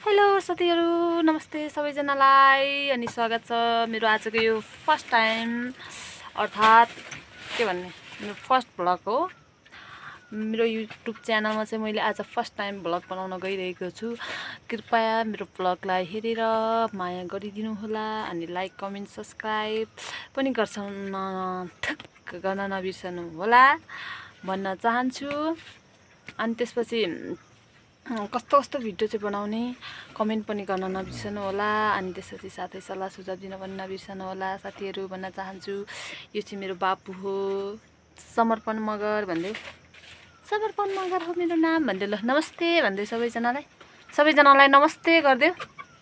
Hello साथीहरु, नमस्ते सबैजनालाई अनि स्वागत छ मेरो आजको यो फर्स्ट टाइम अर्थात् के भन्ने मेरो फर्स्ट भ्लग हो। मेरो युट्युब च्यानलमा चाहिँ मैले आज फर्स्ट टाइम भ्लग बनाउन गइरहेको छु। कृपया मेरो भ्लगलाई हेरेर माया गरिदिनु होला अनि लाइक कमेन्ट सब्स्क्राइब पनि गर्न नबिर्सनु होला भन्न चाहन्छु। अनि त्यसपछि कस्तो कस्तो भिडियो चाहिँ बनाउने कमेन्ट पनि गर्न नबिर्सनु होला अनि त्यसपछि साथै सल्लाह सुझाव दिन पनि नबिर्सनु होला साथीहरु भन्न चाहन्छु। यो चाहिँ मेरो बाबु हो, समर्पण मगर भन्दै, समर्पण मगर हो मेरो नाम भन्दै। ल नमस्ते भन्दै सबैजनालाई नमस्ते गरिदेऊ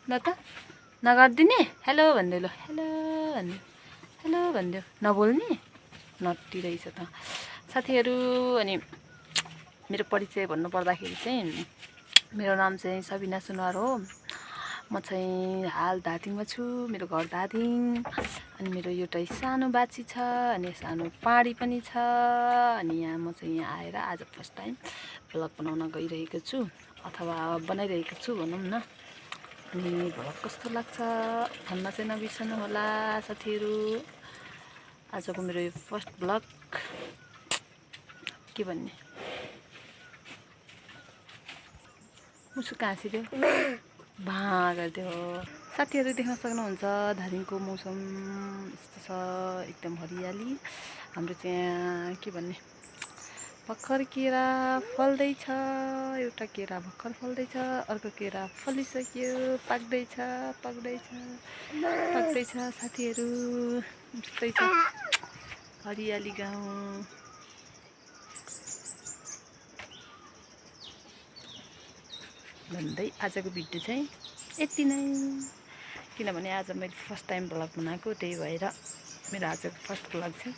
ल त, नगर्दिने हेलो भन्दै। ल हेलो भन्दै, हेलो भन्देऊ, नबोल्ने नट्टी रहेछ त साथीहरु। अनि मेरो परिचय भन्नु पर्दाखेरि चाहिँ मेरो नाम चाहिँ सबिना सुनवार हो। म चाहिँ हाल धादिङमा छु, मेरो घर धादिङ। अनि मेरो एउटा सानो बाछी छ अनि सानो पाडी पनि छ। अनि यहाँ म चाहिँ यहाँ आएर आज फर्स्ट टाइम भ्लग बनाउन गइरहेको छु अथवा बनाइरहेको छु भनौँ न। अनि भ्लग कस्तो लाग्छ भन्न चाहिँ नबिर्सनु होला साथीहरु। आजको मेरो यो फर्स्ट भ्लग के भन्ने, मुसुक हाँसिदेऊ, भा गरिदेऊ। साथीहरु देख्न सक्नुहुन्छ धादिङको मौसम यस्तो छ, एकदम हरियाली। हाम्रो चाहिँ के भन्ने, भर्खर केरा फल्दैछ। एउटा केरा भर्खर फल्दैछ, अर्को केरा फलिसक्यो, पाक्दैछ साथीहरु। यस्तै छ हरियाली गाउँ। भन्दै आजको भिडियो चाहिँ यति नै, किनभने आज मैले फर्स्ट टाइम भ्लग बनाएको, त्यही भएर मेरो आजको फर्स्ट भ्लग चाहिँ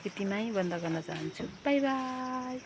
यतिमै बन्द गर्न चाहन्छु। By by.